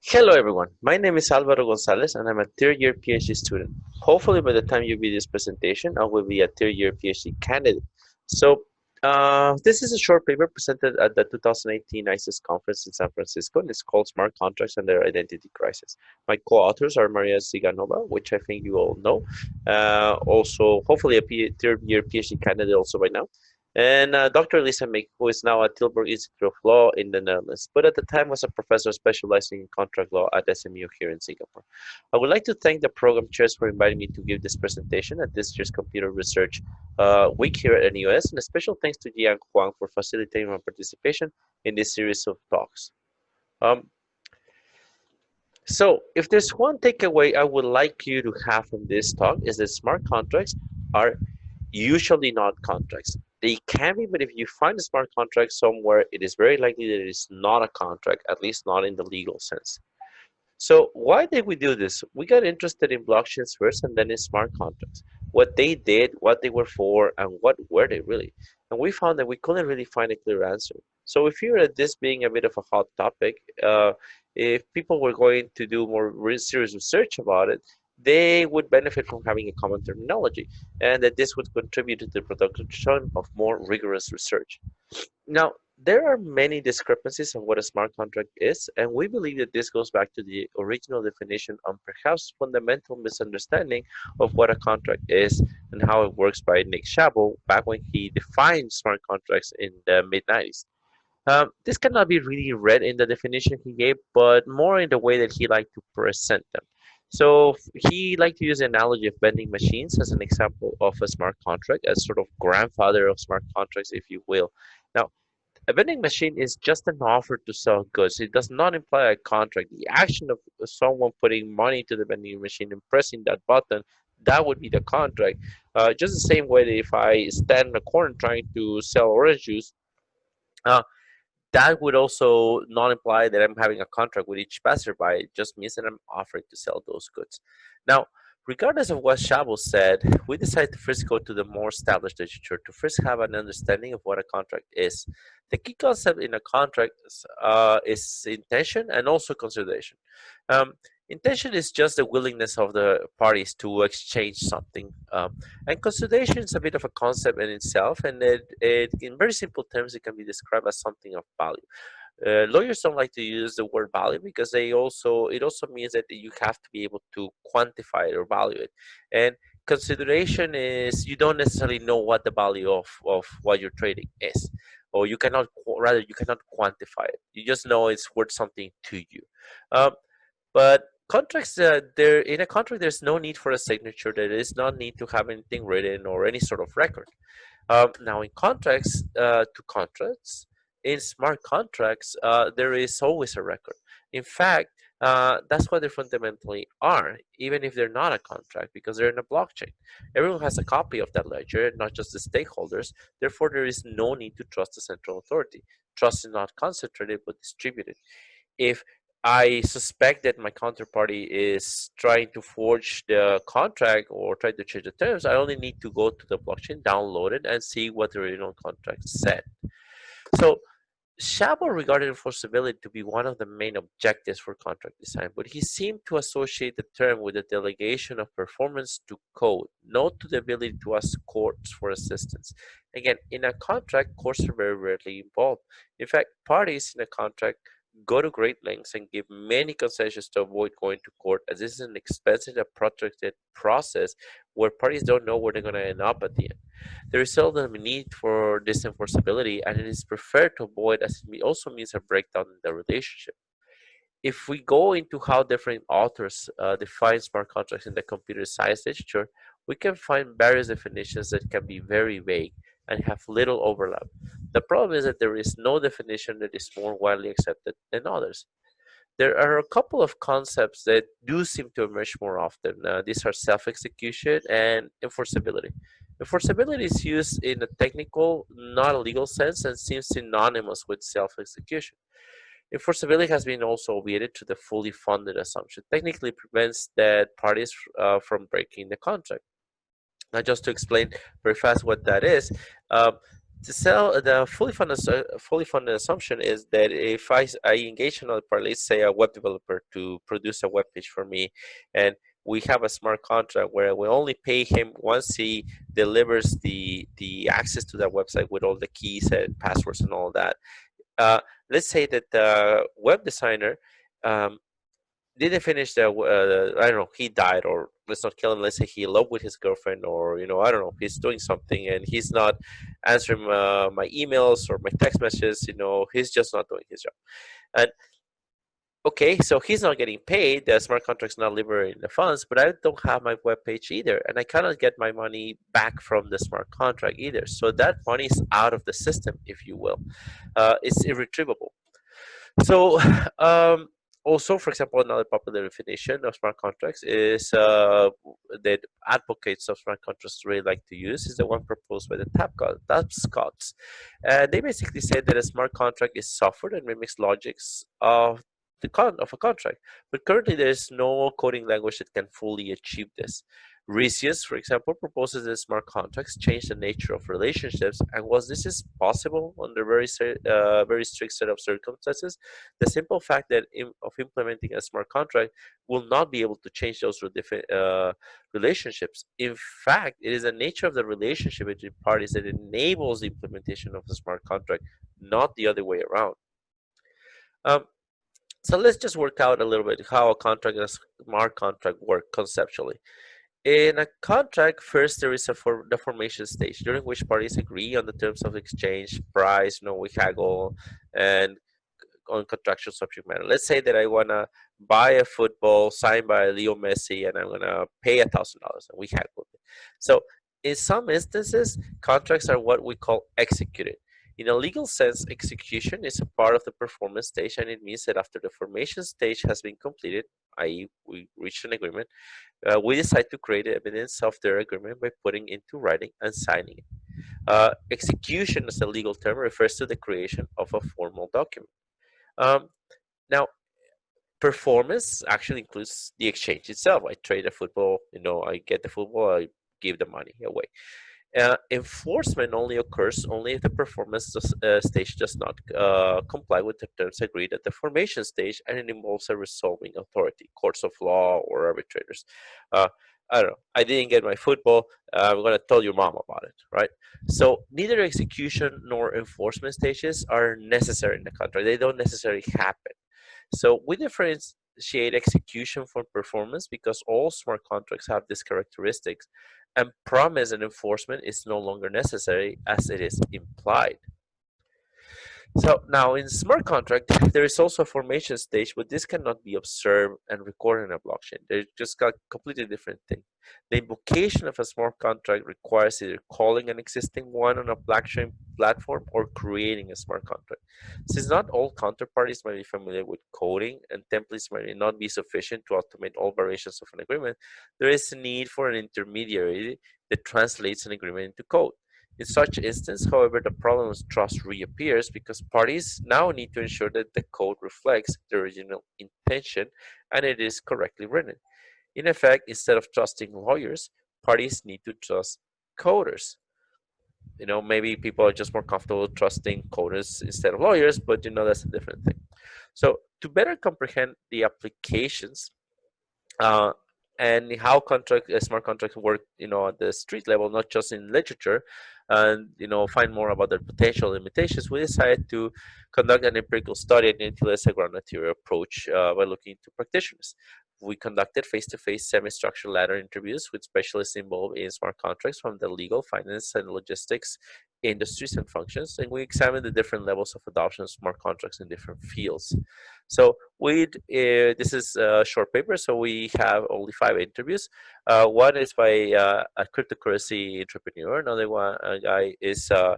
Hello everyone, my name is Alvaro Gonzalez and I'm a third year PhD student. Hopefully by the time you view this presentation, I will be a third year PhD candidate. So this is a short paper presented at the 2018 ICES conference in San Francisco and it's called Smart Contracts and Their Identity Crisis. My co-authors are Maria Ziganova, which I think you all know, also hopefully a third year PhD candidate also by now, and Dr. Lisa Meek, who is now at Tilburg Institute of Law in the Netherlands, but at the time was a professor specializing in contract law at SMU here in Singapore. I would like to thank the program chairs for inviting me to give this presentation at this year's Computer Research Week here at NUS, and a special thanks to Jiang Huang for facilitating my participation in this series of talks. Um, so, if there's one takeaway I would like you to have from this talk is that smart contracts are usually not contracts. They can be, but if you find a smart contract somewhere, it is very likely that it is not a contract, at least not in the legal sense. So why did we do this? We got interested in blockchains first and then in smart contracts. What they did, what they were for, and what were they really? And we found that we couldn't really find a clear answer. So we figured that this being a bit of a hot topic, if people were going to do more serious research about it, they would benefit from having a common terminology, and that this would contribute to the production of more rigorous research. Now, there are many discrepancies on what a smart contract is, and we believe that this goes back to the original definition and perhaps fundamental misunderstanding of what a contract is and how it works by Nick Szabo back when he defined smart contracts in the mid 90s. This cannot be really read in the definition he gave, but more in the way that he liked to present them. So he liked to use the analogy of vending machines as an example of a smart contract, as sort of grandfather of smart contracts, if you will. Now, a vending machine is just an offer to sell goods. It does not imply a contract. The action of someone putting money to the vending machine and pressing that button, that would be the contract. Just the same way that if I stand in a corner trying to sell orange juice, uh, that would also not imply that I'm having a contract with each passerby. It just means that I'm offering to sell those goods. Now, regardless of what Shabo said, we decided to first go to the more established literature to first have an understanding of what a contract is. The key concept in a contract is intention and also consideration. Um, Intention is just the willingness of the parties to exchange something. And consideration is a bit of a concept in itself, and in very simple terms, it can be described as something of value. Lawyers don't like to use the word value because it also means that you have to be able to quantify it or value it. And consideration is you don't necessarily know what the value of what you're trading is, or you cannot quantify it. You just know it's worth something to you. Um, but contracts, there in a contract, there's no need for a signature. There is no need to have anything written or any sort of record. Now, in contracts to contracts, in smart contracts, there is always a record. In fact, that's what they fundamentally are, even if they're not a contract, because they're in a blockchain. Everyone has a copy of that ledger, not just the stakeholders. Therefore, there is no need to trust the central authority. Trust is not concentrated but distributed. If I suspect that my counterparty is trying to forge the contract or try to change the terms, I only need to go to the blockchain, download it, and see what the original contract said. So Szabo regarded enforceability to be one of the main objectives for contract design, but he seemed to associate the term with the delegation of performance to code, not to the ability to ask courts for assistance. Again, in a contract, courts are very rarely involved. In fact, parties in a contract go to great lengths and give many concessions to avoid going to court, as this is an expensive and protracted process where parties don't know where they're going to end up at the end. There is seldom a need for this enforceability, and it is preferred to avoid as it also means a breakdown in the relationship. If we go into how different authors define smart contracts in the computer science literature, we can find various definitions that can be very vague and have little overlap. The problem is that there is no definition that is more widely accepted than others. There are a couple of concepts that do seem to emerge more often. These are self-execution and enforceability. Enforceability is used in a technical, not a legal sense, and seems synonymous with self-execution. Enforceability has been also obviated to the fully funded assumption. Technically prevents that parties from breaking the contract. Now, just to explain very fast what that is, uh, The fully funded assumption is that if I engage another party, let's say a web developer to produce a web page for me, and we have a smart contract where we only pay him once he delivers the access to that website with all the keys and passwords and all that. Uh, let's say that the web designer um, didn't finish I don't know, he died, or let's not kill him, let's say he eloped with his girlfriend, or I don't know, he's doing something and he's not answering my emails or my text messages, he's just not doing his job. And okay, so he's not getting paid, the smart contract's not liberating the funds, but I don't have my web page either, and I cannot get my money back from the smart contract either. So that money is out of the system, if you will. It's irretrievable. So, also, for example, another popular definition of smart contracts is that advocates of smart contracts really like to use is the one proposed by the Tapscots. They basically say that a smart contract is software that mimics logics of of a contract, but currently there is no coding language that can fully achieve this. Risius, for example, proposes that smart contracts change the nature of relationships, and while this is possible under very strict set of circumstances, the simple fact that of implementing a smart contract will not be able to change those relationships. In fact, it is the nature of the relationship between parties that enables the implementation of the smart contract, not the other way around. Um, so let's just work out a little bit how a contract and a smart contract work conceptually. In a contract, first there is the formation stage, during which parties agree on the terms of exchange, price, we haggle, and on contractual subject matter. Let's say that I wanna buy a football signed by Leo Messi, and I'm gonna pay $1,000, and we haggle it. So in some instances, contracts are what we call executed. In a legal sense, execution is a part of the performance stage, and it means that after the formation stage has been completed, i.e., we reach an agreement, we decide to create evidence of their agreement by putting into writing and signing it. Execution, as a legal term, refers to the creation of a formal document. Um, Now, performance actually includes the exchange itself. I trade a football, I get the football, I give the money away. Enforcement only occurs only if the stage does not comply with the terms agreed at the formation stage, and it involves a resolving authority, courts of law or arbitrators. Uh, I don't know. I didn't get my football. I'm going to tell your mom about it, right? So neither execution nor enforcement stages are necessary in the contract. They don't necessarily happen. So we differentiate execution from performance because all smart contracts have these characteristics, and promise and enforcement is no longer necessary as it is implied. So now in smart contract, there is also a formation stage, but this cannot be observed and recorded in a blockchain. They just got completely different thing. The invocation of a smart contract requires either calling an existing one on a blockchain platform or creating a smart contract. Since not all counterparties might be familiar with coding and templates might not be sufficient to automate all variations of an agreement, there is a need for an intermediary that translates an agreement into code. In such instance, however, the problem of trust reappears because parties now need to ensure that the code reflects the original intention and it is correctly written. In effect, instead of trusting lawyers, parties need to trust coders. Maybe people are just more comfortable trusting coders instead of lawyers, but that's a different thing. So, to better comprehend the applications uh, and how smart contracts work, at the street level, not just in literature, and find more about their potential limitations, we decided to conduct an empirical study and utilize a ground material approach by looking into practitioners. We conducted face-to-face semi-structured ladder interviews with specialists involved in smart contracts from the legal, finance, and logistics industries and functions, and we examined the different levels of adoption of smart contracts in different fields. So this is a short paper, so we have only 5 interviews. One is by a cryptocurrency entrepreneur. Another one guy is a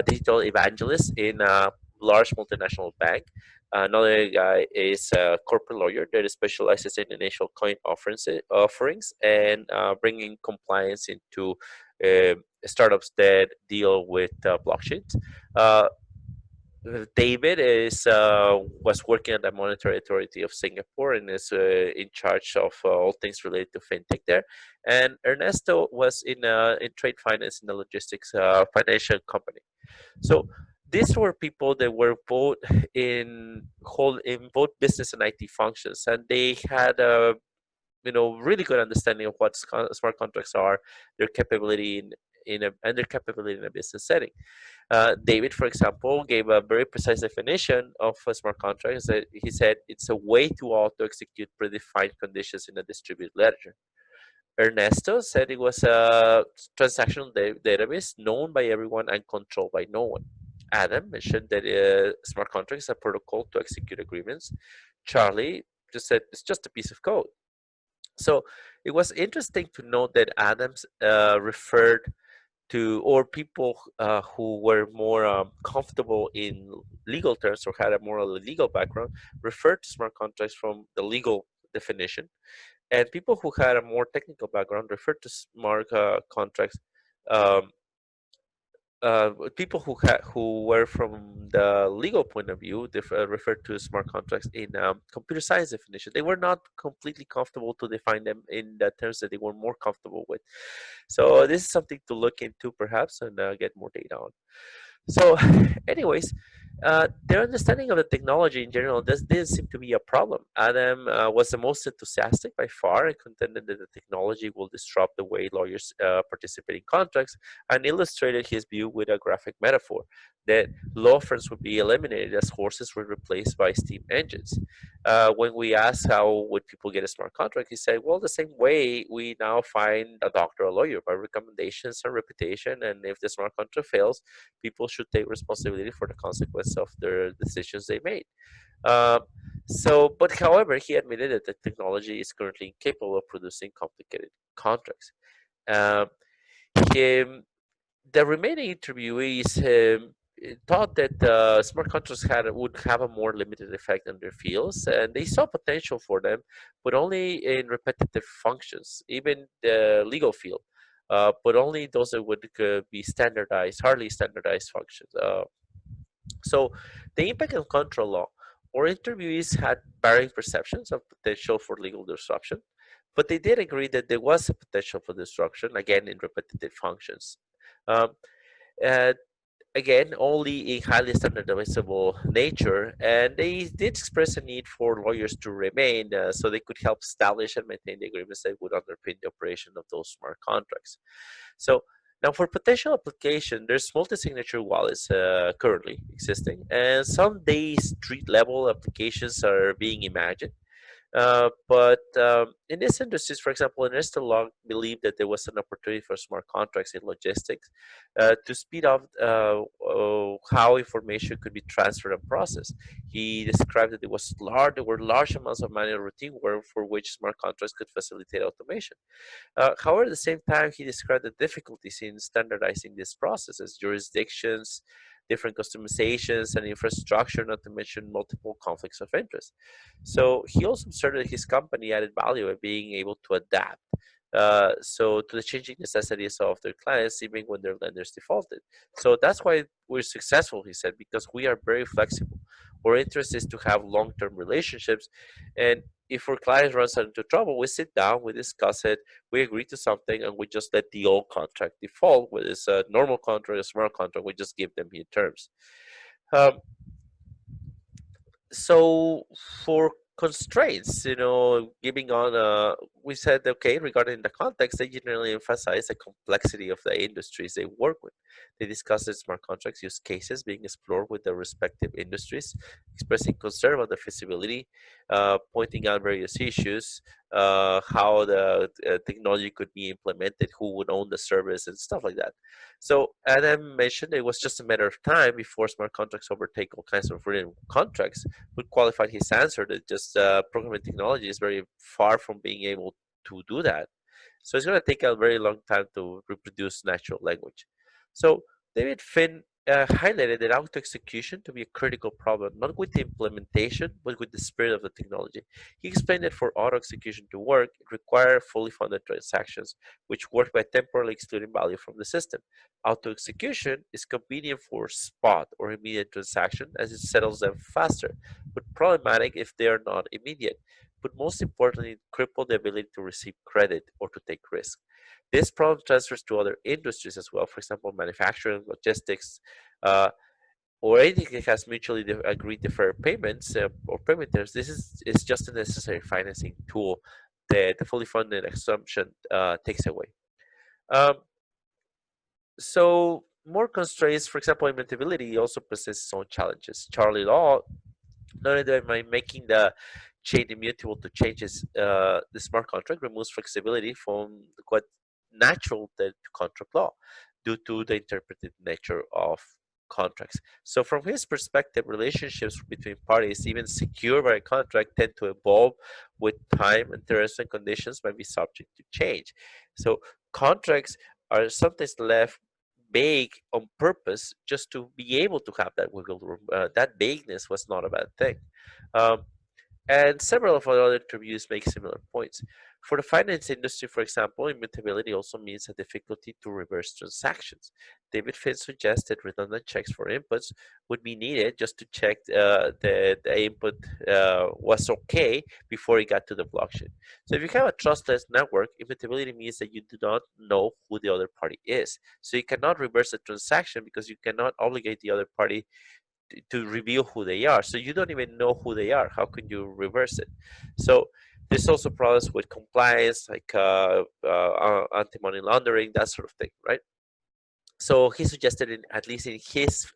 digital evangelist in a large multinational bank. Another guy is a corporate lawyer that specializes in initial coin offerings and bringing compliance into startups that deal with blockchains. Uh, David was working at the Monetary Authority of Singapore and is in charge of all things related to fintech there. And Ernesto was in trade finance in the logistics financial company. So these were people that were both in both business and IT functions, and they had a really good understanding of what smart contracts are, their capability and their capability in a business setting. David, for example, gave a very precise definition of a smart contract. He said it's a way to auto execute predefined conditions in a distributed ledger. Ernesto said it was a transactional database known by everyone and controlled by no one. Adam mentioned that smart contract is a protocol to execute agreements. Charlie just said it's just a piece of code. So it was interesting to note that Adams referred to, or people who were more comfortable in legal terms or had a more legal background, referred to smart contracts from the legal definition, and people who had a more technical background referred to smart contracts. Um, People who were from the legal point of view referred to smart contracts in computer science definition. They were not completely comfortable to define them in the terms that they were more comfortable with. So this is something to look into perhaps and get more data on. So, anyways, their understanding of the technology in general didn't seem to be a problem. Adam was the most enthusiastic by far and contended that the technology will disrupt the way lawyers participate in contracts, and illustrated his view with a graphic metaphor that law firms would be eliminated as horses were replaced by steam engines. When we asked how would people get a smart contract, he said, well, the same way we now find a doctor or a lawyer, by recommendations and reputation, and if the smart contract fails, people should take responsibility for the consequence of their decisions they made. Um, but however, he admitted that the technology is currently incapable of producing complicated contracts. Um, he, the remaining interviewees thought that smart contracts would have a more limited effect on their fields, and they saw potential for them, but only in repetitive functions, even the legal field, but only those that would be standardized, hardly standardized functions. So, the impact of control law, or interviewees had varying perceptions of potential for legal disruption, but they did agree that there was a potential for disruption, again, in repetitive functions. Um, uh, Again, only in highly standardizable nature, and they did express a need for lawyers to remain so they could help establish and maintain the agreements that would underpin the operation of those smart contracts. So now for potential application, there's multi-signature wallets currently existing, and some days street level applications are being imagined. But in this industry, for example, Ernesto Long believed that there was an opportunity for smart contracts in logistics to speed up how information could be transferred and processed. He described that there were large amounts of manual routine work for which smart contracts could facilitate automation. However, at the same time, he described the difficulties in standardizing these processes, jurisdictions, different customizations, and infrastructure, not to mention multiple conflicts of interest. So he also observed that his company added value by being able to adapt. To the changing necessities of their clients, even when their lenders defaulted. So that's why we're successful, he said, because we are very flexible. Our interest is to have long-term relationships, and if our client runs into trouble, we sit down, we discuss it, we agree to something, and we just let the old contract default. Whether it's a normal contract, a smart contract, we just give them new terms. Um, so for constraints, giving on, we said, okay, regarding the context, they generally emphasize the complexity of the industries they work with. They discuss the smart contracts use cases being explored with the respective industries, expressing concern about the feasibility, pointing out various issues, how the technology could be implemented, who would own the service, and stuff like that. So Adam mentioned it was just a matter of time before smart contracts overtake all kinds of written contracts, would qualify his answer that just programming technology is very far from being able to do that. So it's going to take a very long time to reproduce natural language. So David Finn highlighted that auto execution to be a critical problem, not with the implementation, but with the spirit of the technology. He explained that for auto execution to work, it requires fully funded transactions, which work by temporarily excluding value from the system. Auto execution is convenient for spot or immediate transaction as it settles them faster, but problematic if they are not immediate. But most importantly, it cripple the ability to receive credit or to take risk. This problem transfers to other industries as well, for example, manufacturing, logistics, uh, or anything that has mutually agreed deferred payments or payment terms. This is just a necessary financing tool that the fully funded assumption takes away. Um, so more constraints, for example, immutability also presents its own challenges. Charlie Law, not only by making the chain immutable to changes, the smart contract removes flexibility from quite natural to contract law due to the interpreted nature of contracts. So, from his perspective, relationships between parties, even secure by a contract, tend to evolve with time, and terms and conditions might be subject to change. So, contracts are sometimes left vague on purpose just to be able to have that wiggle room. That vagueness was not a bad thing. Um, and several of our other interviews make similar points. For the finance industry, for example, immutability also means a difficulty to reverse transactions. David Finn suggested redundant checks for inputs would be needed just to check that the input was okay before it got to the blockchain. So if you have a trustless network, immutability means that you do not know who the other party is. So you cannot reverse a transaction because you cannot obligate the other party to reveal who they are. So you don't even know who they are. How can you reverse it? So there's also problems with compliance, like anti-money laundering, that sort of thing, right? So he suggested, in at least in his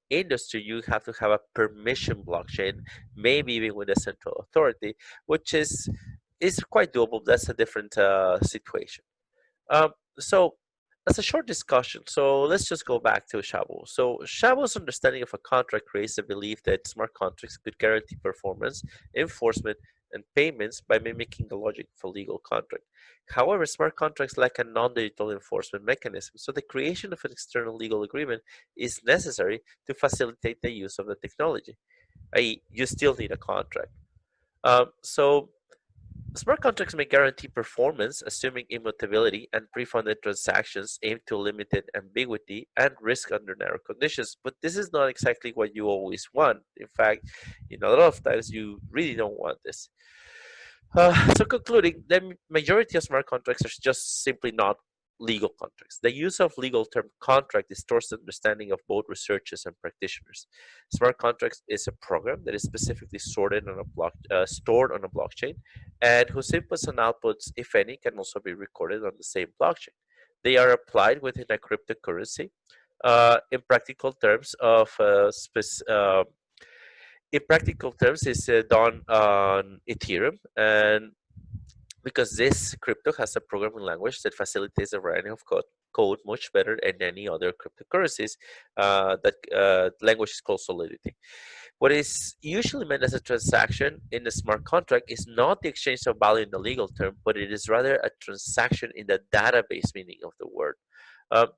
industry, you have to have a permission blockchain, maybe even with a central authority, which is quite doable. That's a different situation. So that's a short discussion. So let's just go back to Szabo. So Szabo's understanding of a contract creates a belief that smart contracts could guarantee performance, enforcement, and payments by mimicking the logic of a legal contract. However, smart contracts lack a non-digital enforcement mechanism, so the creation of an external legal agreement is necessary to facilitate the use of the technology. I.e., you still need a contract. So smart contracts may guarantee performance, assuming immutability, and pre-funded transactions aim to limit ambiguity and risk under narrow conditions. But this is not exactly what you always want. In fact, a lot of times you really don't want this. So concluding, the majority of smart contracts are just simply not legal contracts. The use of legal term contract distorts the understanding of both researchers and practitioners. Smart contracts is a program that is specifically stored on a blockchain, and whose inputs and outputs, if any, can also be recorded on the same blockchain. They are applied within a cryptocurrency. In practical terms, is done on Ethereum, and because this crypto has a programming language that facilitates a variety of code much better than any other cryptocurrencies. That language is called Solidity. What is usually meant as a transaction in a smart contract is not the exchange of value in the legal term, but it is rather a transaction in the database meaning of the word. Um,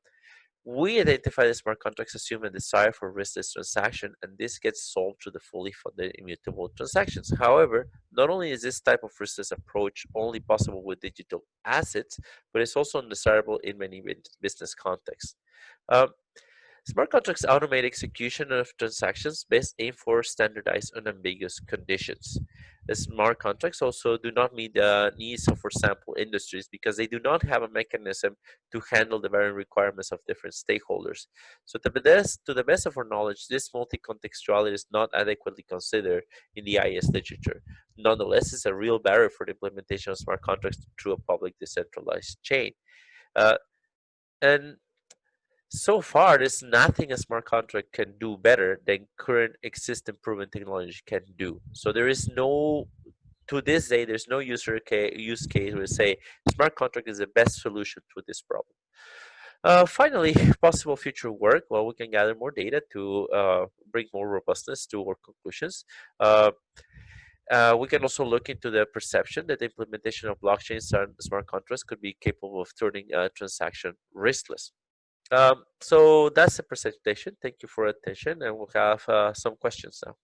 we identify the smart contracts assume a desire for riskless transaction, and this gets solved through the fully funded immutable transactions. However, not only is this type of riskless approach only possible with digital assets, but it's also undesirable in many business contexts. Um, Smart contracts automate execution of transactions best aim for standardized unambiguous conditions. The smart contracts also do not meet the needs of, for example, industries because they do not have a mechanism to handle the varying requirements of different stakeholders. So to the best of our knowledge, this multi-contextuality is not adequately considered in the IS literature. Nonetheless, it's a real barrier for the implementation of smart contracts through a public decentralized chain. Uh, and so far, there's nothing a smart contract can do better than current existing proven technology can do. So there is no, to this day, there's no use case where say smart contract is the best solution to this problem. Finally, possible future work. Well, we can gather more data to bring more robustness to our conclusions. Uh, we can also look into the perception that the implementation of blockchains and smart contracts could be capable of turning a transaction riskless. So that's the presentation. Thank you for attention, and we'll have some questions now.